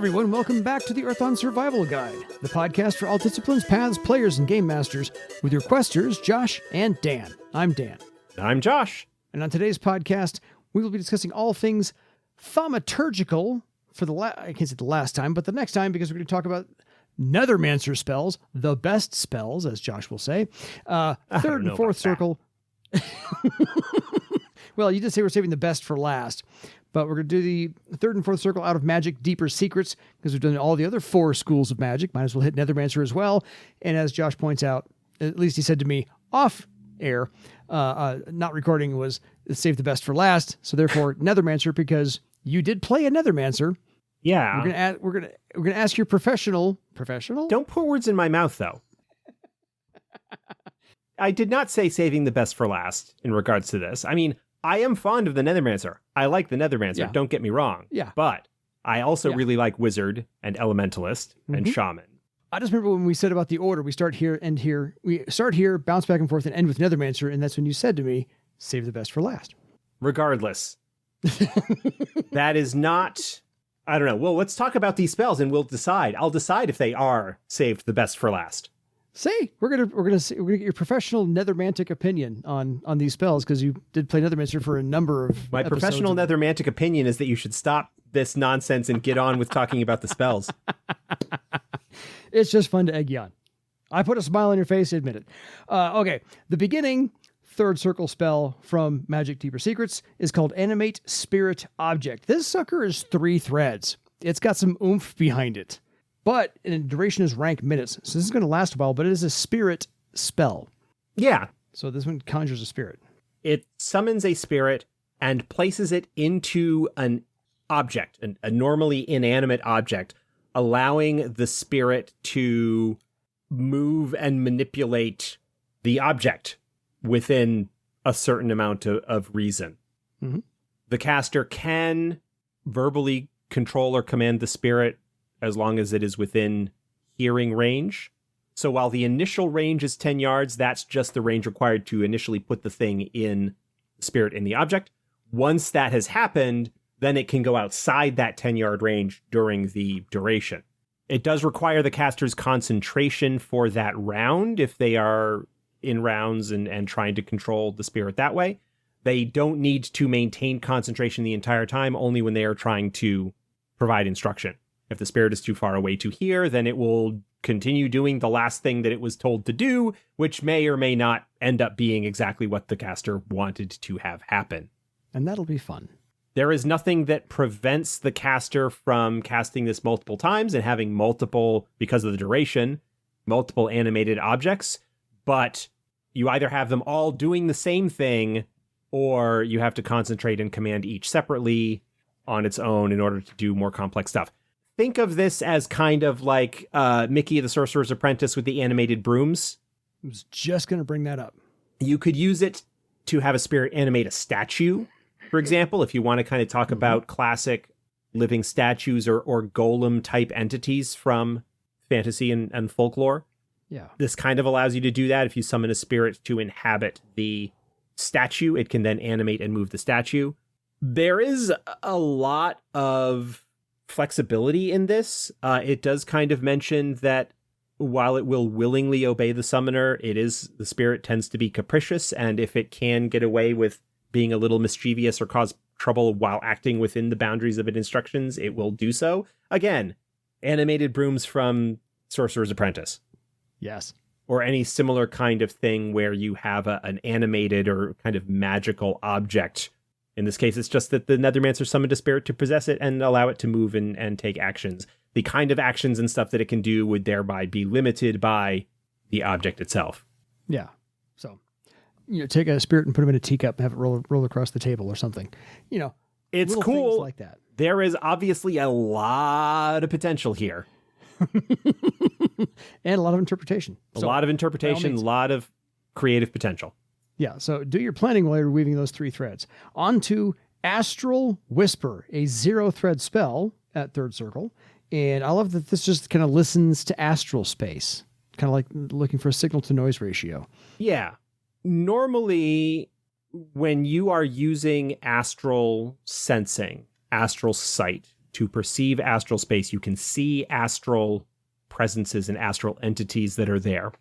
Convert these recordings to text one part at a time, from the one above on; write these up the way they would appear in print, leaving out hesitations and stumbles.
everyone, welcome back to the Earthon Survival Guide, the podcast for all disciplines, paths, players, and game masters, with your questers, Josh and Dan. I'm Dan. I'm Josh. And on today's podcast, we will be discussing all things thaumaturgical for I can't say the last time, but the next time, because we're going to talk about Nethermancer spells, the best spells, as Josh will say. Third and fourth circle. Well, you did say we're saving the best for last. But we're going to do the third and fourth circle out of Magic Deeper Secrets, because we've done all the other 4 schools of magic. Might as well hit Nethermancer as well. And as Josh points out, at least he said to me off air, not recording, was save the best for last. So therefore, Nethermancer, because you did play a Nethermancer. Yeah. We're gonna ask your professional. Don't put words in my mouth, though. I did not say saving the best for last in regards to this. I mean, I am fond of the Nethermancer. I like the Nethermancer, yeah. Don't get me wrong. Yeah. But I also really like Wizard and Elementalist and Shaman. I just remember when we said about the order, we start here, end here. We start here, bounce back and forth, and end with Nethermancer, and that's when you said to me, save the best for last. Regardless. That is not... I don't know. Well, let's talk about these spells and we'll decide. I'll decide if they are saved the best for last. Say, we're gonna get your professional Nethermantic opinion on these spells, because you did play Nethermancer for a number of My professional Nethermantic opinion is that you should stop this nonsense and get on with talking about the spells. It's just fun to egg you on. I put a smile on your face, admit it. Okay, the beginning third circle spell from Magic Deeper Secrets is called Animate Spirit Object. This sucker is 3 threads. It's got some oomph behind it. But duration is rank minutes, so this is going to last a while, but it is a spirit spell. Yeah. So this one conjures a spirit. It summons a spirit and places it into an object, a normally inanimate object, allowing the spirit to move and manipulate the object within a certain amount of reason. Mm-hmm. The caster can verbally control or command the spirit as long as it is within hearing range. So while the initial range is 10 yards, that's just the range required to initially put the thing in the spirit in the object. Once that has happened, then it can go outside that 10-yard range during the duration. It does require the caster's concentration for that round if they are in rounds and trying to control the spirit that way. They don't need to maintain concentration the entire time, only when they are trying to provide instruction. If the spirit is too far away to hear, then it will continue doing the last thing that it was told to do, which may or may not end up being exactly what the caster wanted to have happen. And that'll be fun. There is nothing that prevents the caster from casting this multiple times and having multiple, because of the duration, multiple animated objects, but you either have them all doing the same thing, or you have to concentrate and command each separately on its own in order to do more complex stuff. Think of this as kind of like Mickey the Sorcerer's Apprentice with the animated brooms. I was just going to bring that up. You could use it to have a spirit animate a statue, for example, if you want to kind of talk about classic living statues or golem-type entities from fantasy and folklore. Yeah. This kind of allows you to do that. If you summon a spirit to inhabit the statue, it can then animate and move the statue. There is a lot of flexibility in this. It does kind of mention that while it will willingly obey the summoner, the spirit tends to be capricious, and if it can get away with being a little mischievous or cause trouble while acting within the boundaries of its instructions, it will do so. Again, animated brooms from Sorcerer's Apprentice. Yes. Or any similar kind of thing where you have an animated or kind of magical object. In this case, it's just that the Nethermancer summoned a spirit to possess it and allow it to move and take actions. The kind of actions and stuff that it can do would thereby be limited by the object itself. Yeah. So, take a spirit and put him in a teacup and have it roll across the table or something. It's little cool. things like that. There is obviously a lot of potential here. And a lot of interpretation. A lot of interpretation, a lot of creative potential. Yeah, so do your planning while you're weaving those 3 threads. On to Astral Whisper, a 0-thread spell at third circle. And I love that this just kind of listens to astral space, kind of like looking for a signal-to-noise ratio. Yeah. Normally, when you are using astral sensing, astral sight, to perceive astral space. You can see astral presences and astral entities that are there,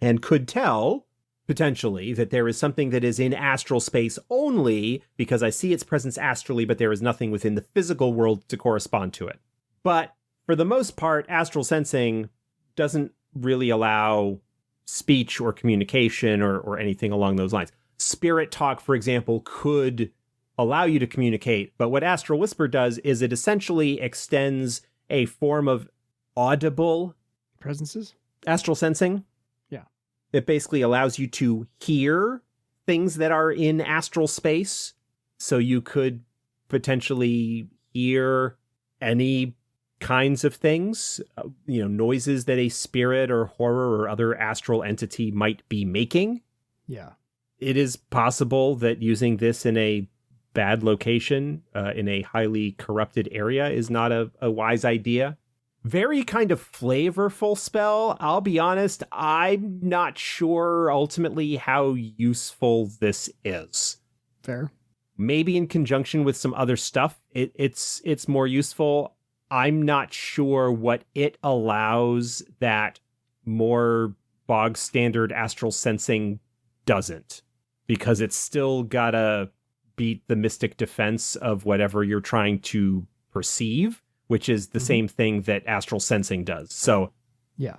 and could tell, potentially, that there is something that is in astral space only because I see its presence astrally, but there is nothing within the physical world to correspond to it. But for the most part, astral sensing doesn't really allow speech or communication or anything along those lines. Spirit talk, for example, could allow you to communicate, but what Astral Whisper does is it essentially extends a form of audible Presences? astral sensing. Yeah. It basically allows you to hear things that are in astral space. So you could potentially hear any kinds of things, noises that a spirit or horror or other astral entity might be making. Yeah. It is possible that using this in a bad location, in a highly corrupted area, is not a wise idea. Very kind of flavorful spell. I'll be honest, I'm not sure ultimately how useful this is. Fair. Maybe in conjunction with some other stuff, it's more useful. I'm not sure what it allows that more bog standard astral sensing doesn't, because it's still gotta beat the mystic defense of whatever you're trying to perceive, which is the same thing that astral sensing does. So yeah,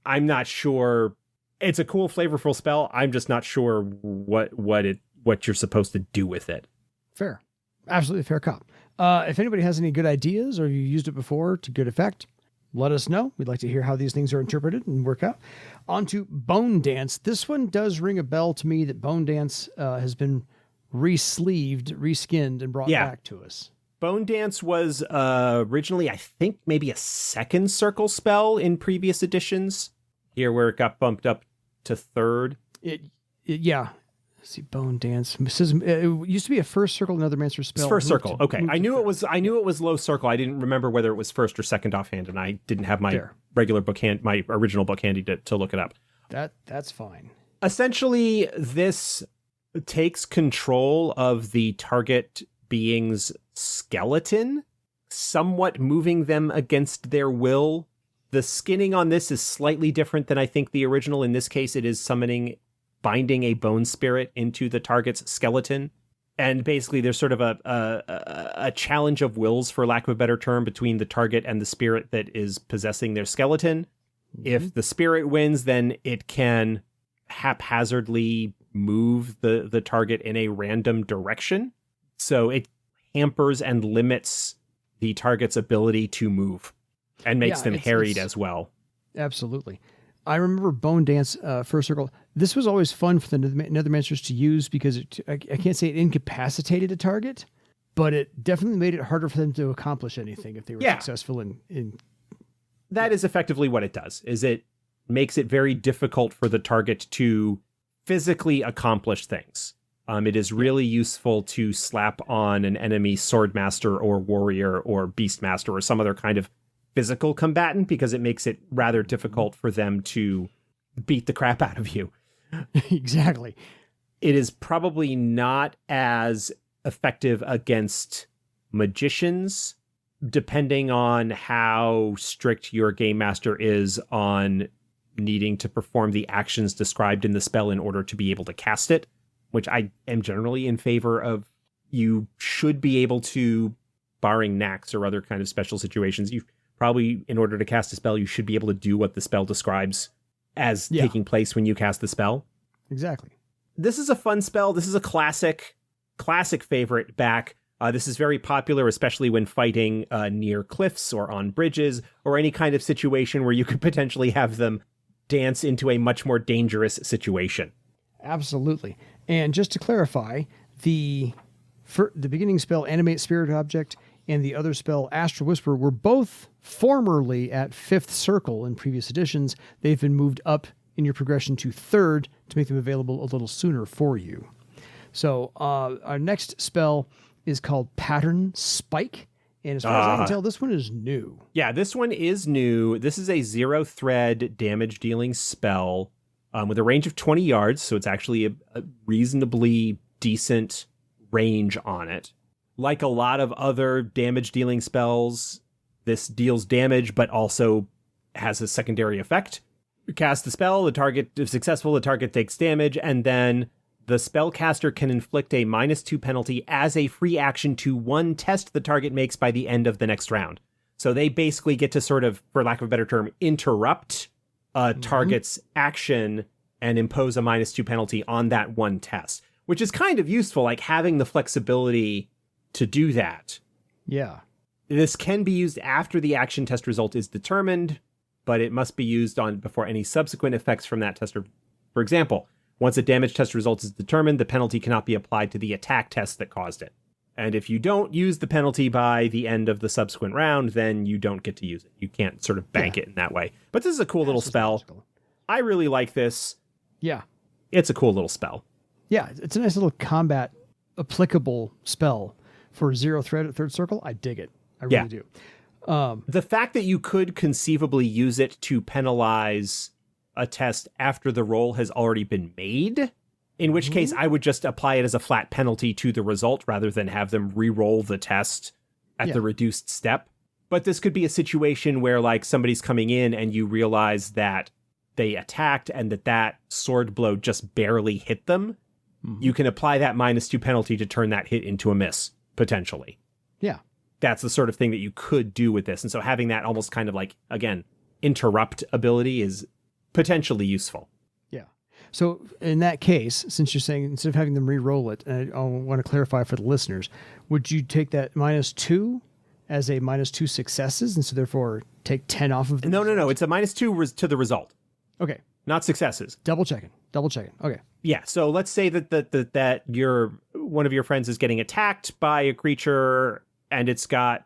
I'm not sure. It's a cool, flavorful spell. I'm just not sure what you're supposed to do with it. Fair. Absolutely fair cop. If anybody has any good ideas or you used it before to good effect, let us know. We'd like to hear how these things are interpreted and work out. On to Bone Dance. This one does ring a bell to me that Bone Dance has been re-sleeved, reskinned, and brought back to us. Bone Dance was originally, I think, maybe a second circle spell in previous editions. Here where it got bumped up to third. Yeah. Let's see, Bone Dance. It used to be a first circle Nethermancer spell. It's first circle. Okay. I knew it was low circle. I didn't remember whether it was first or second offhand, and I didn't have my my original book handy to look it up. That's fine. Essentially, this takes control of the target being's skeleton, somewhat moving them against their will. The skinning on this is slightly different than I think the original. In this case, it is binding a bone spirit into the target's skeleton. And basically there's sort of a challenge of wills, for lack of a better term, between the target and the spirit that is possessing their skeleton. Mm-hmm. If the spirit wins, then it can haphazardly move the target in a random direction. So it hampers and limits the target's ability to move and makes them harried as well. Absolutely. I remember Bone Dance first circle. This was always fun for the Nethermancers to use because I can't say it incapacitated a target, but it definitely made it harder for them to accomplish anything if they were successful in. That is effectively what it does, is it makes it very difficult for the target to physically accomplish things. It is really useful to slap on an enemy swordmaster or warrior or beastmaster or some other kind of physical combatant, because it makes it rather difficult for them to beat the crap out of you. Exactly. It is probably not as effective against magicians, depending on how strict your game master is on needing to perform the actions described in the spell in order to be able to cast it, which I am generally in favor of. You should be able to, barring knacks or other kind of special situations, you probably, in order to cast a spell, you should be able to do what the spell describes as taking place when you cast the spell. Exactly. This is a fun spell. This is a classic favorite back. This is very popular, especially when fighting near cliffs or on bridges or any kind of situation where you could potentially have them dance into a much more dangerous situation. Absolutely. And just to clarify, the beginning spell, Animate Spirit Object, and the other spell, Astral Whisper, were both formerly at 5th circle in previous editions. They've been moved up in your progression to 3rd to make them available a little sooner for you. So our next spell is called Pattern Spike. And as far as I can tell, this one is new. Yeah, this one is new. This is a 0-thread damage-dealing spell with a range of 20 yards, so it's actually a reasonably decent range on it. like a lot of other damage-dealing spells, this deals damage, but also has a secondary effect. You cast the spell, the target, if successful, the target takes damage, and then the spellcaster can inflict a -2 penalty as a free action to one test the target makes by the end of the next round. So they basically get to sort of, for lack of a better term, interrupt a target's action and impose a -2 penalty on that one test, which is kind of useful, like having the flexibility to do that. Yeah. This can be used after the action test result is determined, but it must be used on before any subsequent effects from that test. For example, once a damage test result is determined, the penalty cannot be applied to the attack test that caused it. And if you don't use the penalty by the end of the subsequent round, then you don't get to use it. You can't sort of bank it in that way. But this is a cool little spell. Logical. I really like this. Yeah. It's a cool little spell. Yeah, it's a nice little combat applicable spell for 0 threat at third circle. I dig it. I really do. The fact that you could conceivably use it to penalize a test after the roll has already been made, in which case I would just apply it as a flat penalty to the result rather than have them re-roll the test at the reduced step. But this could be a situation where like somebody's coming in and you realize that they attacked and that sword blow just barely hit them. You can apply that -2 penalty to turn that hit into a miss, potentially. Yeah. That's the sort of thing that you could do with this. And so having that almost kind of like, again, interrupt ability is potentially useful. Yeah. So in that case, since you're saying instead of having them re-roll it, and I want to clarify for the listeners, would you take that -2 as a -2 successes and so therefore take 10 off of the No. It's a -2 to the result. Okay. Not successes. Double checking. Okay. Yeah. So let's say that one of your friends is getting attacked by a creature and it's got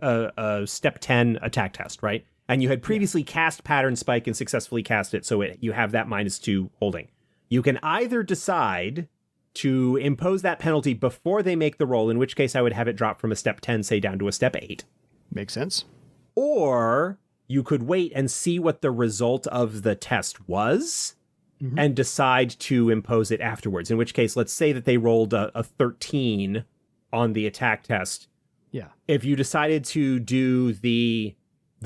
a step 10 attack test, right? And you had previously cast Pattern Spike and successfully cast it, so you have that -2 holding. You can either decide to impose that penalty before they make the roll, in which case I would have it drop from a step 10, say, down to a step 8. Makes sense. Or you could wait and see what the result of the test was and decide to impose it afterwards, in which case, let's say that they rolled a 13 on the attack test. Yeah. If you decided to do the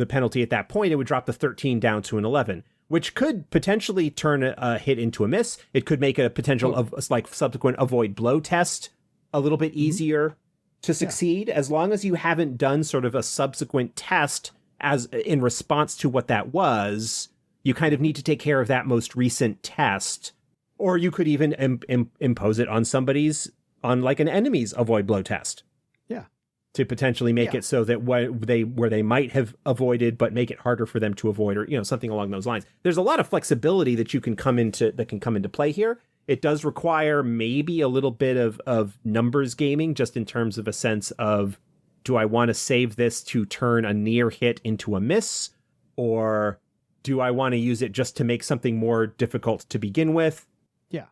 penalty at that point, it would drop the 13 down to an 11, which could potentially turn a hit into a miss. It could make a potential of like subsequent avoid blow test a little bit easier to succeed, as long as you haven't done sort of a subsequent test as in response to what that was. You kind of need to take care of that most recent test, or you could even impose it on on like an enemy's avoid blow test. Yeah. To potentially make it so that where they might have avoided, but make it harder for them to avoid, or something along those lines. There's a lot of flexibility that can come into play here. It does require maybe a little bit of numbers gaming, just in terms of a sense of, do I want to save this to turn a near hit into a miss, or do I want to use it just to make something more difficult to begin with? Yeah.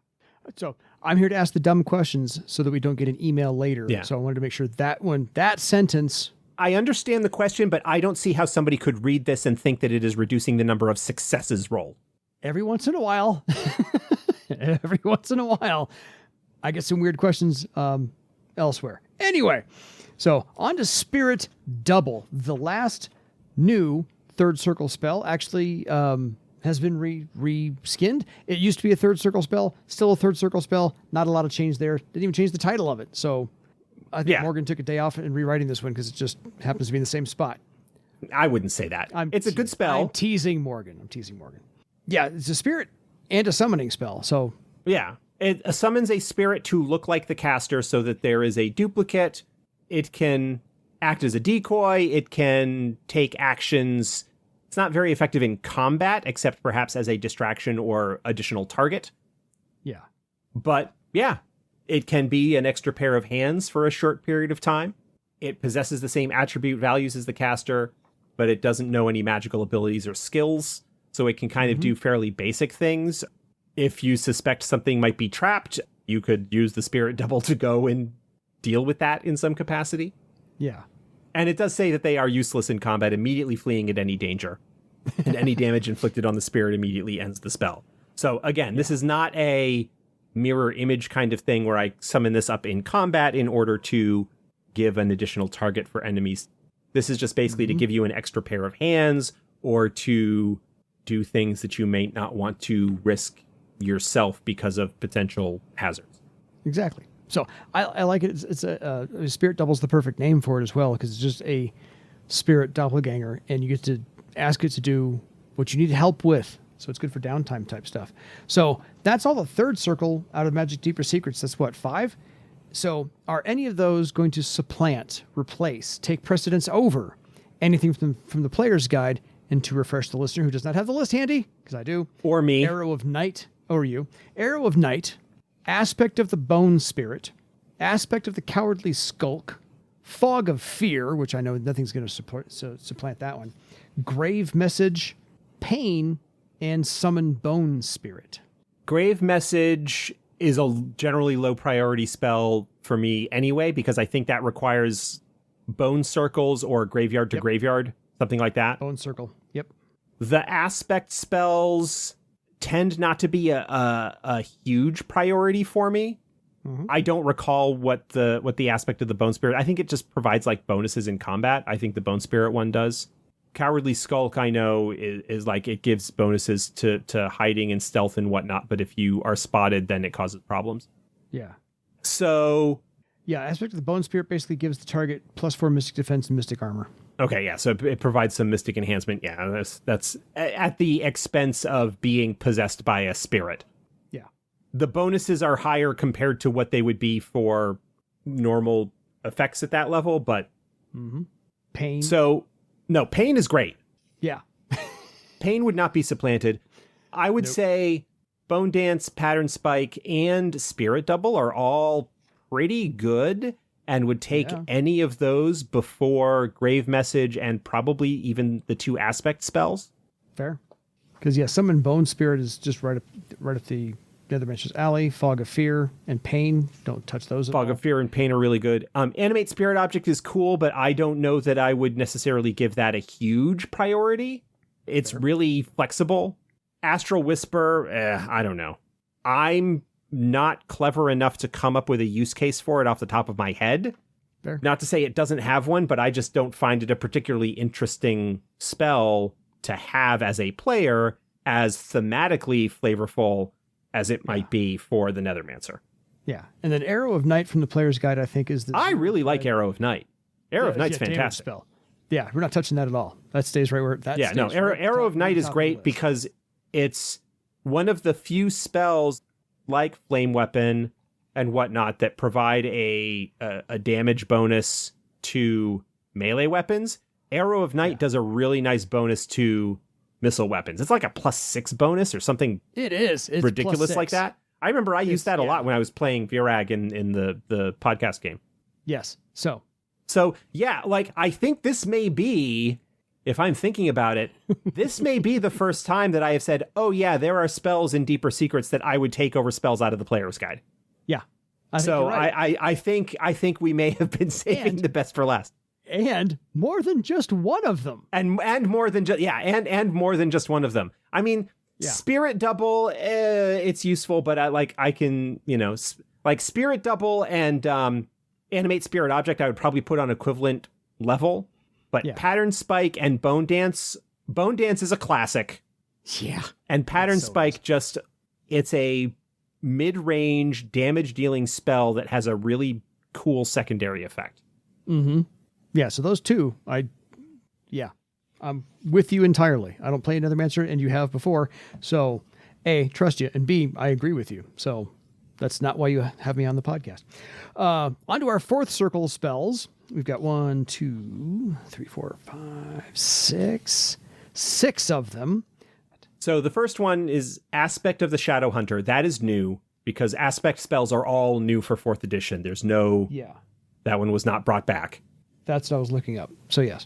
So I'm here to ask the dumb questions so that we don't get an email later. Yeah. So I wanted to make sure that sentence. I understand the question, but I don't see how somebody could read this and think that it is reducing the number of successes rolled. Every once in a while, I get some weird questions elsewhere. Anyway, so on to Spirit Double, the last new third circle spell. Actually, has been re-skinned. It used to be a third circle spell, still a third circle spell. Not a lot of change there. Didn't even change the title of it. So I think Morgan took a day off in rewriting this one because it just happens to be in the same spot. I wouldn't say that. It's a good spell. I'm teasing Morgan. Yeah, it's a spirit and a summoning spell. So yeah, it summons a spirit to look like the caster so that there is a duplicate. It can act as a decoy. It can take actions. It's not very effective in combat, except perhaps as a distraction or additional target. Yeah. But yeah, it can be an extra pair of hands for a short period of time. It possesses the same attribute values as the caster, but it doesn't know any magical abilities or skills. So it can kind of do fairly basic things. If you suspect something might be trapped, you could use the Spirit Double to go and deal with that in some capacity. Yeah. And it does say that they are useless in combat, immediately fleeing at any danger. And any damage inflicted on the spirit immediately ends the spell. So again, this is not a mirror image kind of thing where I summon this up in combat in order to give an additional target for enemies. This is just basically to give you an extra pair of hands or to do things that you may not want to risk yourself because of potential hazards. Exactly. So I like it. It's a spirit double's the perfect name for it as well, because it's just a spirit doppelganger, and you get to ask it to do what you need help with. So it's good for downtime type stuff. So that's all the third circle out of Magic Deeper Secrets. That's what, 5? So are any of those going to supplant, replace, take precedence over anything from the player's guide? And to refresh the listener who does not have the list handy, because I do. Or me. Arrow of Night, or you. Arrow of Night, Aspect of the Bone Spirit, Aspect of the Cowardly Skulk, Fog of Fear, which I know nothing's going to supplant that one, Grave Message, Pain, and Summon Bone Spirit. Grave Message is a generally low priority spell for me anyway, because I think that requires bone circles or graveyard to graveyard, something like that. Bone Circle, yep. The aspect spells tend not to be a huge priority for me. Mm-hmm. I don't recall what the aspect of the Bone Spirit. I think it just provides like bonuses in combat. I think the Bone Spirit one does. Cowardly Skulk, I know, is like it gives bonuses to hiding and stealth and whatnot, but if you are spotted, then it causes problems. Yeah. So... yeah, Aspect of the Bone Spirit basically gives the target +4 Mystic Defense and Mystic Armor. Okay, yeah, so it provides some Mystic enhancement. Yeah, that's at the expense of being possessed by a spirit. Yeah. The bonuses are higher compared to what they would be for normal effects at that level, but... mm-hmm. Pain. So, no, Pain is great. Yeah. Pain would not be supplanted. I would say Bone Dance, Pattern Spike, and Spirit Double are all pretty good and would take any of those before Grave Message and probably even the 2 aspect spells. Fair. Because, Summon Bone Spirit is just right at the Nethermancer's alley. Fog of Fear and Pain, don't touch those at all. Fog of Fear and Pain are really good. Animate Spirit Object is cool, but I don't know that I would necessarily give that a huge priority. It's really flexible. Astral Whisper, I don't know. I'm not clever enough to come up with a use case for it off the top of my head. Fair. Not to say it doesn't have one, but I just don't find it a particularly interesting spell to have as a player, as thematically flavorful as it might be for the Nethermancer. Yeah. And then Arrow of Night from the player's guide, I think, is the... I really like Arrow of Night. Arrow of Night's fantastic. Spell. Yeah, we're not touching that at all. That stays right where that stays. Yeah, no, Arrow of Night is great because it's one of the few spells like Flame Weapon and whatnot that provide a damage bonus to melee weapons. Arrow of Night does a really nice bonus to missile weapons. It's like a +6 bonus or something. It is. It's ridiculous +6. Like that. I remember I used that a lot when I was playing Virag in the podcast game. Yes. So yeah, like I think this may be, if I'm thinking about it, this may be the first time that I have said, oh yeah, there are spells in Deeper Secrets that I would take over spells out of the player's guide. Yeah. I think we may have been saving the best for last. And more than just one of them. And more than just and more than just one of them. I mean, Spirit Double, it's useful, but I can, like Spirit Double and Animate Spirit Object, I would probably put on equivalent level. But Pattern Spike and Bone Dance is a classic. Yeah. And Pattern Spike it's a mid-range damage dealing spell that has a really cool secondary effect. Mm-hmm. Yeah, so those two, I'm with you entirely. I don't play Nethermancer, and you have before. So, A, trust you, and B, I agree with you. So that's not why you have me on the podcast. On to our 4th circle spells. We've got 1, 2, 3, 4, 5, 6. 6 of them. So the first one is Aspect of the Shadow Hunter. That is new, because Aspect spells are all new for 4th edition. There's no... Yeah. That one was not brought back. That's what I was looking up. So yes.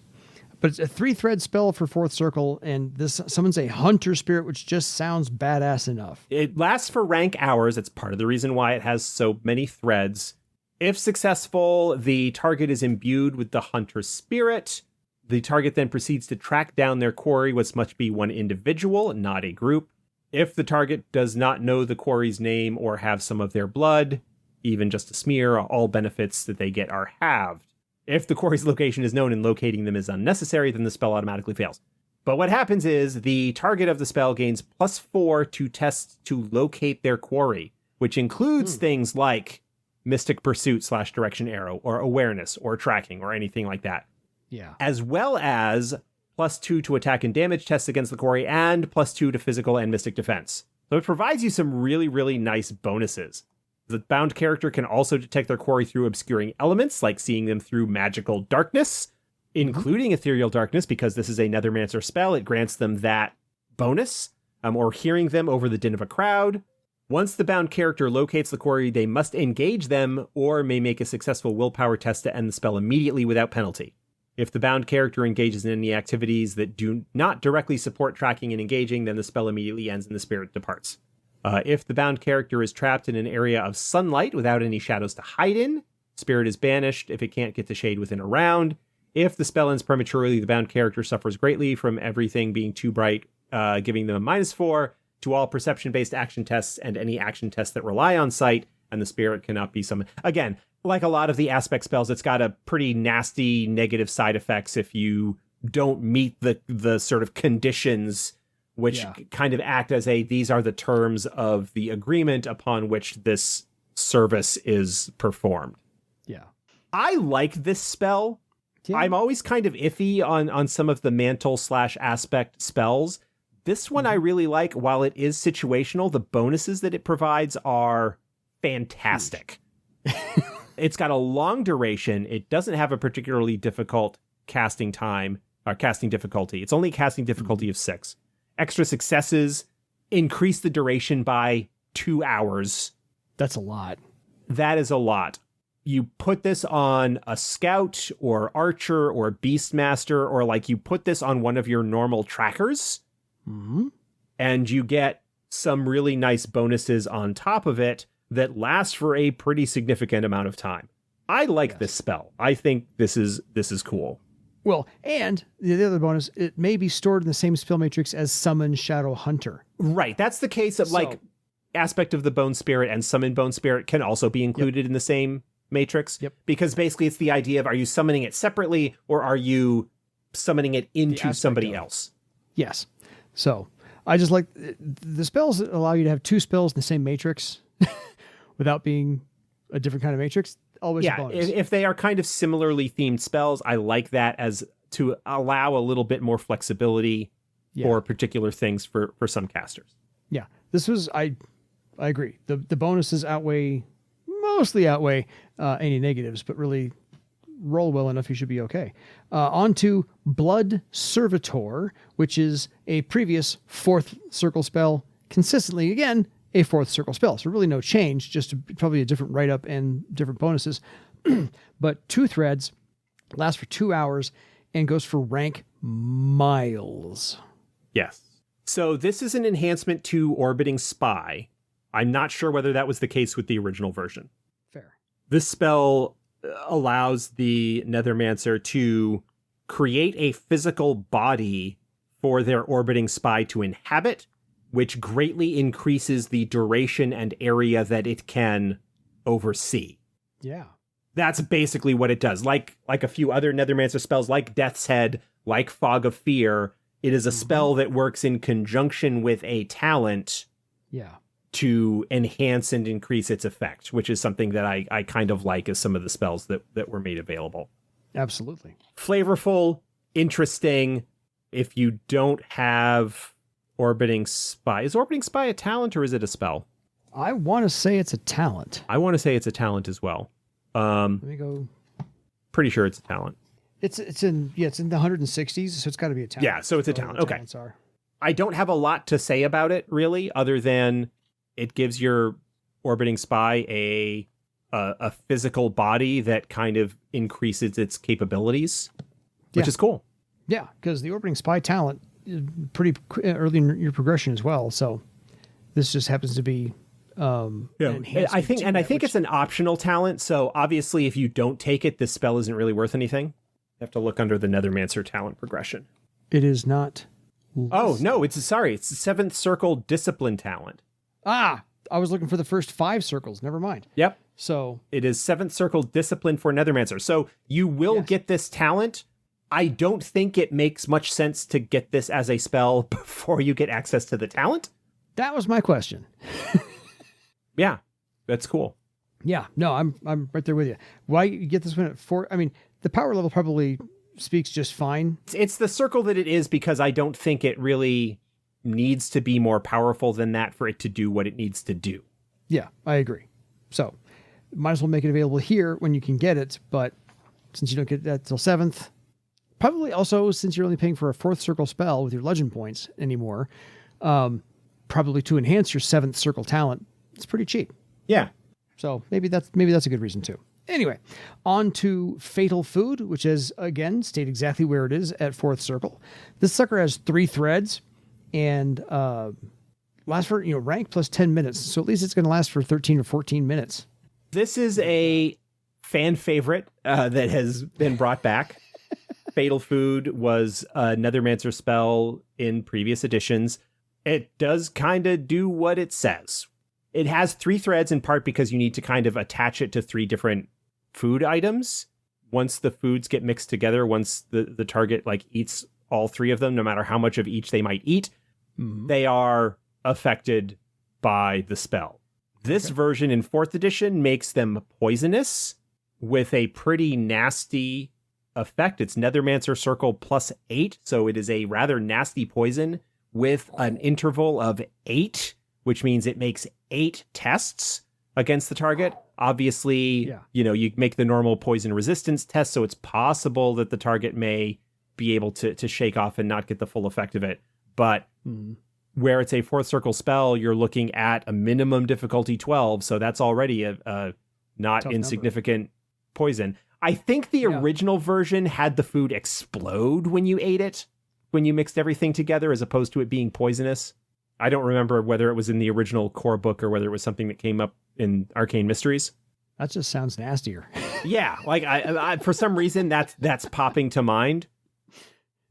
But it's a 3-thread spell for 4th circle, and this summons a Hunter Spirit, which just sounds badass enough. It lasts for rank hours. It's part of the reason why it has so many threads. If successful, the target is imbued with the Hunter Spirit. The target then proceeds to track down their quarry, which must be one individual, not a group. If the target does not know the quarry's name or have some of their blood, even just a smear, all benefits that they get are halved. If the quarry's location is known and locating them is unnecessary, then the spell automatically fails. But what happens is the target of the spell gains +4 to tests to locate their quarry, which includes things like Mystic Pursuit / Direction Arrow, or Awareness, or Tracking, or anything like that. Yeah. As well as +2 to attack and damage tests against the quarry, and +2 to physical and mystic defense. So it provides you some really, really nice bonuses. The bound character can also detect their quarry through obscuring elements, like seeing them through magical darkness, including ethereal darkness, because this is a Nethermancer spell. It grants them that bonus, or hearing them over the din of a crowd. Once the bound character locates the quarry, they must engage them or may make a successful willpower test to end the spell immediately without penalty. If the bound character engages in any activities that do not directly support tracking and engaging, then the spell immediately ends and the spirit departs. If the bound character is trapped in an area of sunlight without any shadows to hide in, spirit is banished if it can't get to shade within a round. If the spell ends prematurely, the bound character suffers greatly from everything being too bright, giving them a -4 to all perception-based action tests and any action tests that rely on sight, and the spirit cannot be summoned. Again, like a lot of the aspect spells, it's got a pretty nasty negative side effects if you don't meet the sort of conditions which kind of act as these are the terms of the agreement upon which this service is performed. Yeah. I like this spell. Yeah. I'm always kind of iffy on some of the mantle / aspect spells. This one I really like. While it is situational, the bonuses that it provides are fantastic. It's got a long duration. It doesn't have a particularly difficult casting time or casting difficulty. It's only a casting difficulty of 6. Extra successes increase the duration by 2 hours. That's a lot. That is a lot. You put this on a scout or archer or beastmaster, or like you put this on one of your normal trackers, and you get some really nice bonuses on top of it that last for a pretty significant amount of time. I like this spell. I think this is cool. Well, and the other bonus, it may be stored in the same spell matrix as Summon Shadow Hunter. Right. That's the case of like Aspect of the Bone Spirit and Summon Bone Spirit can also be included in the same matrix. Because basically it's the idea of, are you summoning it separately or are you summoning it into somebody else? Yes. So I just like the spells that allow you to have 2 spells in the same matrix without being a different kind of matrix. Always a bonus. If they are kind of similarly themed spells, I like that as to allow a little bit more flexibility for particular things for some casters. Yeah, this was, I agree. The bonuses mostly outweigh any negatives, but really roll well enough, you should be okay. On to Blood Servitor, which is a previous 4th circle spell, consistently, again, a 4th circle spell. So really no change, just probably a different write-up and different bonuses. But 2 threads, lasts for 2 hours, and goes for rank miles. Yes. So this is an enhancement to Orbiting Spy. I'm not sure whether that was the case with the original version. Fair. This spell allows the Nethermancer to create a physical body for their Orbiting Spy to inhabit, which greatly increases the duration and area that it can oversee. Yeah. That's basically what it does. Like a few other Nethermancer spells, like Death's Head, like Fog of Fear, it is a spell that works in conjunction with a talent to enhance and increase its effect, which is something that I kind of like as some of the spells that were made available. Absolutely. Flavorful, interesting. If you don't have Orbiting Spy. Is Orbiting Spy a talent or is it a spell? I want to say it's a talent. I want to say it's a talent as well. Let me go. Pretty sure it's a talent. It's in the 160s, so it's got to be a talent. Yeah, so it's a talent. Okay. Are. I don't have a lot to say about it really, other than it gives your Orbiting Spy a physical body that kind of increases its capabilities, which is cool. Yeah, because the Orbiting Spy talent pretty early in your progression as well. So this just happens to be I think it's an optional talent. So obviously if you don't take it, this spell isn't really worth anything. You have to look under the Nethermancer talent progression. It is not. Oh no, it's a 7th circle discipline talent. Ah, I was looking for the first 5 circles. Never mind. Yep. So it is 7th circle discipline for Nethermancer. So you will get this talent. I don't think it makes much sense to get this as a spell before you get access to the talent. That was my question. Yeah, that's cool. Yeah, no, I'm right there with you. Why you get this one at 4? I mean, the power level probably speaks just fine. It's the circle that it is because I don't think it really needs to be more powerful than that for it to do what it needs to do. Yeah, I agree. So might as well make it available here when you can get it. But since you don't get that till 7th, probably also since you're only paying for a 4th circle spell with your legend points anymore, probably to enhance your 7th circle talent, it's pretty cheap. Yeah. So maybe that's a good reason too. Anyway, on to Fatal Food, which is, again, state exactly where it is at 4th circle. This sucker has 3 threads and lasts for, rank plus 10 minutes. So at least it's going to last for 13 or 14 minutes. This is a fan favorite that has been brought back. Fatal Food was a Nethermancer spell in previous editions. It does kind of do what it says. It has 3 threads in part because you need to kind of attach it to 3 different food items. Once the foods get mixed together, once the target eats all 3 of them, no matter how much of each they might eat, they are affected by the spell. This version in 4th edition makes them poisonous with a pretty nasty effect. It's Nethermancer Circle plus 8, so it is a rather nasty poison with an interval of 8, which means it makes 8 tests against the target. Obviously, you make the normal poison resistance test, so it's possible that the target may be able to shake off and not get the full effect of it. But where it's a 4th circle spell, you're looking at a minimum difficulty 12, so that's already a not tough insignificant poison. I think the original version had the food explode when you ate it, when you mixed everything together, as opposed to it being poisonous. I don't remember whether it was in the original core book or whether it was something that came up in Arcane Mysteries. That just sounds nastier. Yeah, I for some reason that's popping to mind.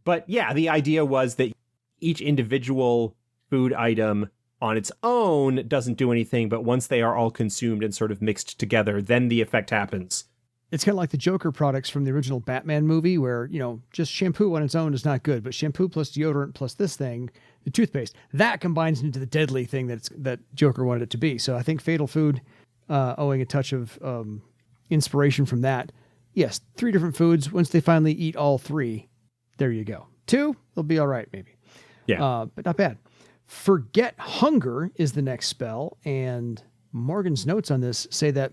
But yeah, the idea was that each individual food item on its own doesn't do anything, but once they are all consumed and sort of mixed together, then the effect happens. It's kind of like the Joker products from the original Batman movie where, just shampoo on its own is not good, but shampoo plus deodorant plus this thing, the toothpaste, that combines into the deadly thing that Joker wanted it to be. So I think Fatal Food, owing a touch of inspiration from that. Yes, 3 different foods. Once they finally eat all 3, there you go. 2, they'll be all right, maybe. Yeah. But not bad. Forget Hunger is the next spell, and Morgan's notes on this say that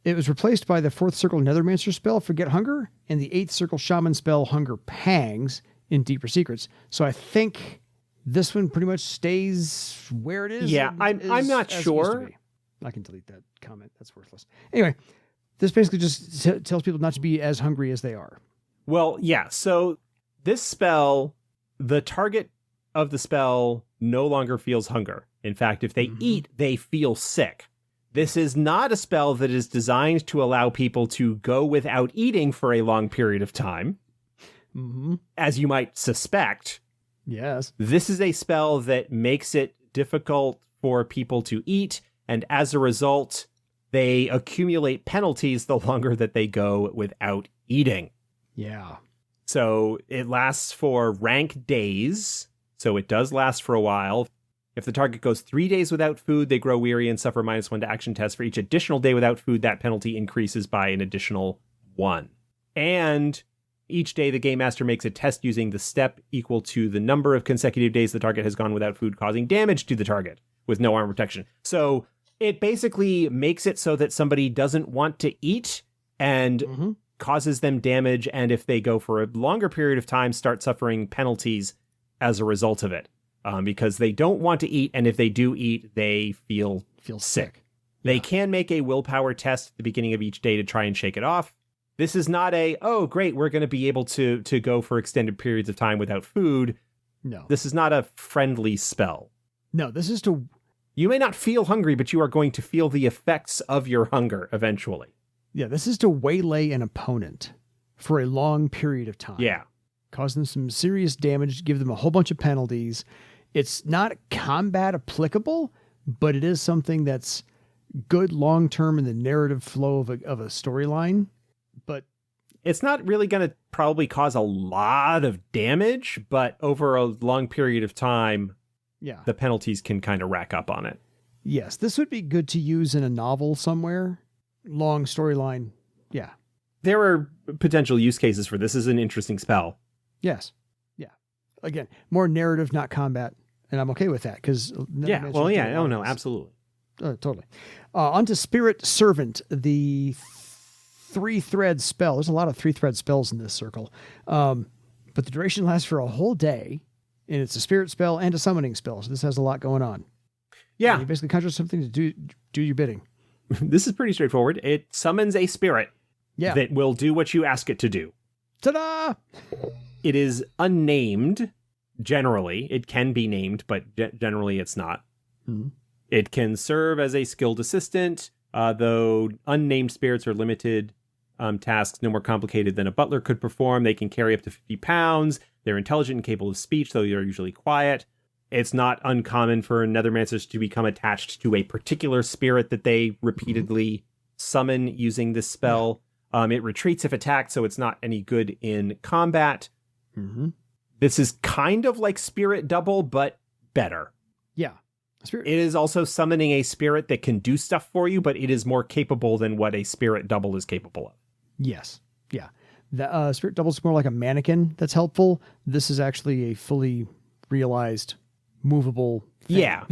it was replaced by the 4th circle Nethermancer spell, Forget Hunger, and the 8th circle Shaman spell, Hunger Pangs, in Deeper Secrets. So I think this one pretty much stays where it is. Yeah, I'm not sure. I can delete that comment. That's worthless. Anyway, this basically just tells people not to be as hungry as they are. Well, yeah. So this spell, the target of the spell no longer feels hunger. In fact, if they eat, they feel sick. This is not a spell that is designed to allow people to go without eating for a long period of time, as you might suspect. Yes. This is a spell that makes it difficult for people to eat, and as a result, they accumulate penalties the longer that they go without eating. Yeah. So it lasts for rank days, so it does last for a while. If the target goes 3 days without food, they grow weary and suffer -1 to action test. For each additional day without food, that penalty increases by an additional 1. And each day, the Game Master makes a test using the step equal to the number of consecutive days the target has gone without food, causing damage to the target with no armor protection. So it basically makes it so that somebody doesn't want to eat and causes them damage, and if they go for a longer period of time, start suffering penalties as a result of it. Because they don't want to eat, and if they do eat, they feel sick. They can make a willpower test at the beginning of each day to try and shake it off. This is not oh, great, we're going to be able to go for extended periods of time without food. No. This is not a friendly spell. No, this is to... You may not feel hungry, but you are going to feel the effects of your hunger eventually. Yeah, this is to waylay an opponent for a long period of time. Yeah. Cause them some serious damage, give them a whole bunch of penalties. It's not combat applicable, but it is something that's good long-term in the narrative flow of a storyline. But it's not really going to probably cause a lot of damage, but over a long period of time, yeah, the penalties can kind of rack up on it. Yes, this would be good to use in a novel somewhere. Long storyline. Yeah. There are potential use cases for this. Is an interesting spell. Yes. Yeah. Again, more narrative, not combat. And I'm okay with that because... Yeah. Well, yeah. Oh, no, absolutely. Totally. On to Spirit Servant, the 3-thread spell. There's a lot of 3-thread spells in this circle. But the duration lasts for a whole day. And it's a spirit spell and a summoning spell. So this has a lot going on. Yeah. And you basically conjure something to do your bidding. This is pretty straightforward. It summons a spirit that will do what you ask it to do. Ta-da! It is unnamed, generally. It can be named, but generally it's not. Mm-hmm. It can serve as a skilled assistant, though unnamed spirits are limited tasks no more complicated than a butler could perform. They can carry up to 50 pounds. They're intelligent and capable of speech, though they're usually quiet. It's not uncommon for Nethermancers to become attached to a particular spirit that they repeatedly summon using this spell. It retreats if attacked, so it's not any good in combat. Mm-hmm. This is kind of like Spirit Double, but better. Yeah. Spirit. It is also summoning a spirit that can do stuff for you, but it is more capable than what a Spirit Double is capable of. Yes. Yeah. The Spirit Double is more like a mannequin that's helpful. This is actually a fully realized, movable thing. Yeah.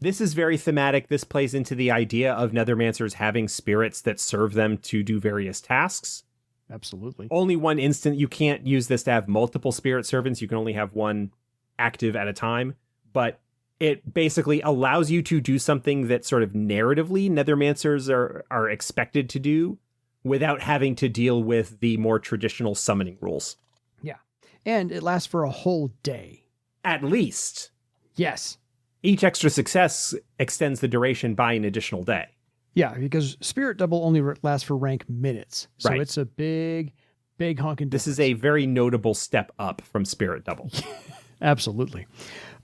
This is very thematic. This plays into the idea of Nethermancers having spirits that serve them to do various tasks. Absolutely. Only one instant. You can't use this to have multiple spirit servants. You can only have one active at a time. But it basically allows you to do something that sort of narratively Nethermancers are expected to do without having to deal with the more traditional summoning rules. Yeah. And it lasts for a whole day. At least. Yes. Each extra success extends the duration by an additional day. Yeah, because Spirit Double only lasts for rank minutes. So Right. it's a big honking difference. This is a very notable step up from Spirit Double. Absolutely.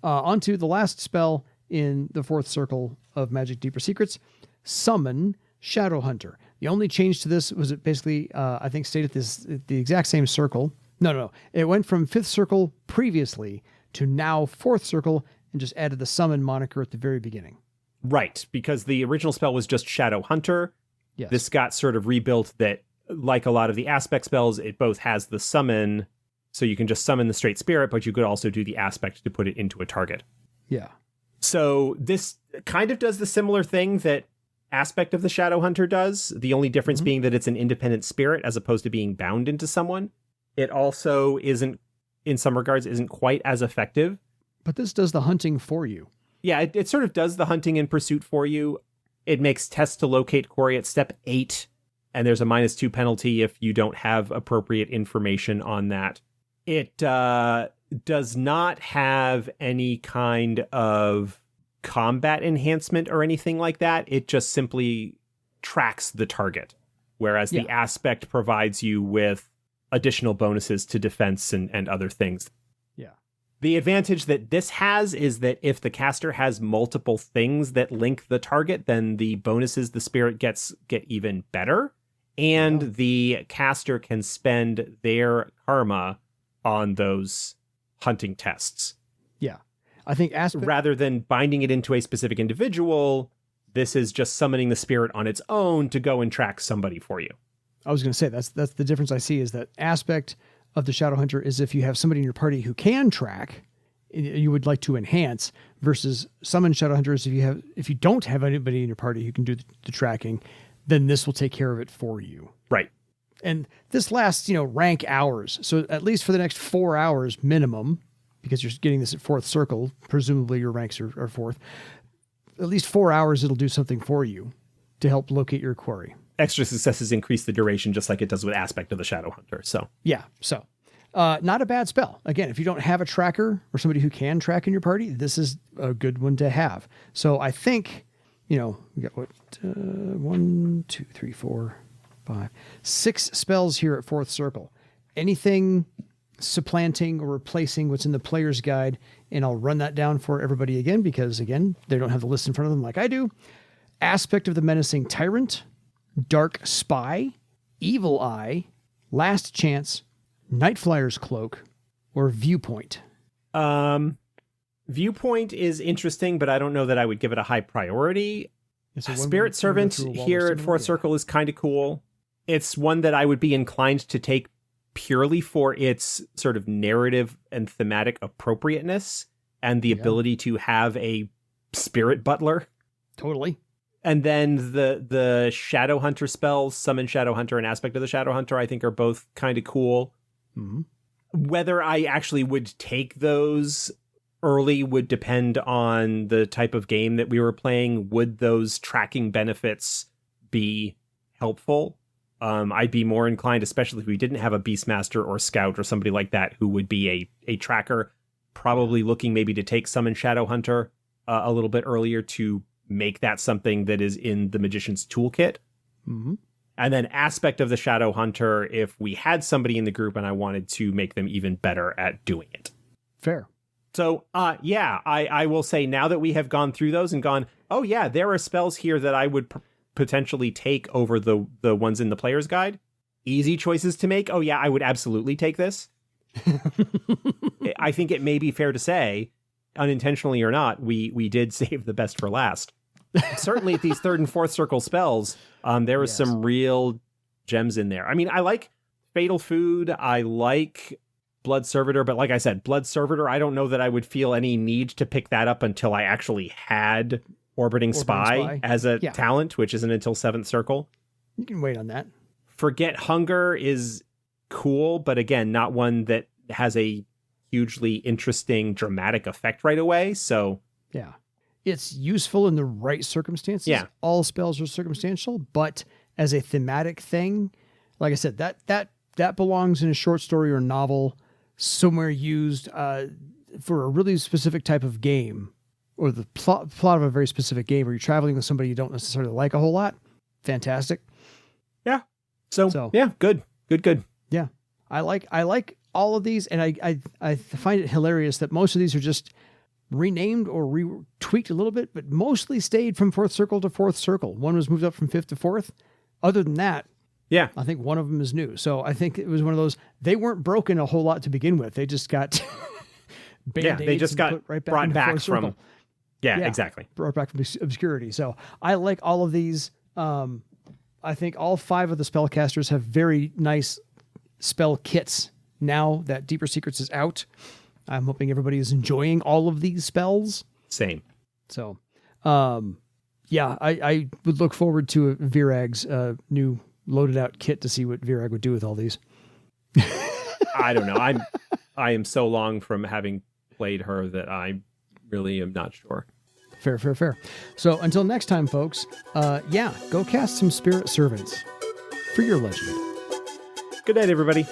On to the last spell in the 4th circle of Magic Deeper Secrets, Summon Shadow Hunter. The only change to this was it basically, I think, stayed at the exact same circle. No. It went from 5th circle previously to now 4th circle and just added the summon moniker at the very beginning. Right, because the original spell was just Shadow Hunter. Yes. This got sort of rebuilt that, like a lot of the aspect spells, it both has the summon, so you can just summon the straight spirit, but you could also do the aspect to put it into a target. Yeah. So this kind of does the similar thing that aspect of the Shadow Hunter does, the only difference being that it's an independent spirit as opposed to being bound into someone. It also isn't, in some regards, isn't quite as effective. But this does the hunting for you. Yeah, it sort of does the hunting and pursuit for you. It makes tests to locate quarry at step 8, and there's a -2 penalty if you don't have appropriate information on that. It does not have any kind of combat enhancement or anything like that. It just simply tracks the target, whereas the aspect provides you with additional bonuses to defense and other things. Yeah. The advantage that this has is that if the caster has multiple things that link the target, then the bonuses the spirit get even better, and the caster can spend their karma on those hunting tests. Yeah. I think rather than binding it into a specific individual, this is just summoning the spirit on its own to go and track somebody for you. I was going to say that's the difference I see is that aspect of the Shadow Hunter is if you have somebody in your party who can track, you would like to enhance, versus summon Shadow Hunters if you don't have anybody in your party who can do the tracking, then this will take care of it for you. Right. And this lasts, rank hours. So at least for the next 4 hours minimum, because you're getting this at 4th circle, presumably your ranks are 4th, at least 4 hours it'll do something for you to help locate your quarry. Extra successes increase the duration just like it does with aspect of the Shadow Hunter. So yeah, so not a bad spell. Again, if you don't have a tracker or somebody who can track in your party, this is a good one to have. So I think, we got 1, 2, 3, 4, 5, 6 spells here at 4th circle. Anything supplanting or replacing what's in the player's guide. And I'll run that down for everybody again, because again, they don't have the list in front of them like I do. Aspect of the Menacing Tyrant, Dark Spy, Evil Eye, Last Chance, Night Flyer's Cloak, or Viewpoint. Viewpoint is interesting, but I don't know that I would give it a high priority. Spirit Servant here at Fourth Circle is kind of cool. It's one that I would be inclined to take purely for its sort of narrative and thematic appropriateness and the ability to have a spirit butler. Totally. And then the Shadow Hunter spells, Summon Shadow Hunter and Aspect of the Shadow Hunter, I think are both kind of cool. Mm-hmm. Whether I actually would take those early would depend on the type of game that we were playing. Would those tracking benefits be helpful? I'd be more inclined, especially if we didn't have a Beastmaster or Scout or somebody like that who would be a tracker, probably looking maybe to take Summon Shadow Hunter a little bit earlier to make that something that is in the Magician's Toolkit. Mm-hmm. And then Aspect of the Shadow Hunter if we had somebody in the group and I wanted to make them even better at doing it. Fair. So, I will say now that we have gone through those and gone, oh yeah, there are spells here that I would potentially take over the ones in the player's guide. Easy choices to make. Oh yeah, I would absolutely take this. I think it may be fair to say, unintentionally or not, we did save the best for last. Certainly at these third and fourth circle spells, there was some real gems in there. I mean, I like Fatal Food. I like Blood Servitor, but like I said, Blood Servitor, I don't know that I would feel any need to pick that up until I actually had Orbiting Spy as a talent, which isn't until 7th Circle. You can wait on that. Forget Hunger is cool, but again, not one that has a hugely interesting dramatic effect right away. So yeah, it's useful in the right circumstances. Yeah. All spells are circumstantial, but as a thematic thing, like I said, that belongs in a short story or novel somewhere used for a really specific type of game, or the plot of a very specific game, where you're traveling with somebody you don't necessarily like a whole lot. Fantastic. Yeah. So yeah, good. Yeah. I like all of these, and I find it hilarious that most of these are just renamed or tweaked a little bit, but mostly stayed from 4th Circle to 4th Circle. One was moved up from 5th to 4th. Other than that, yeah, I think one of them is new. So I think it was one of those, they weren't broken a whole lot to begin with. They just got Band-Aids, they just got brought back from, exactly. Brought back from obscurity. So I like all of these. I think all 5 of the spellcasters have very nice spell kits now that Deeper Secrets is out. I'm hoping everybody is enjoying all of these spells. Same. So, I would look forward to Virag's new loaded out kit to see what Virag would do with all these. I don't know. I am so long from having played her that I really am not sure. Fair. So until next time, folks, go cast some Spirit Servants for your legend. Good night, everybody.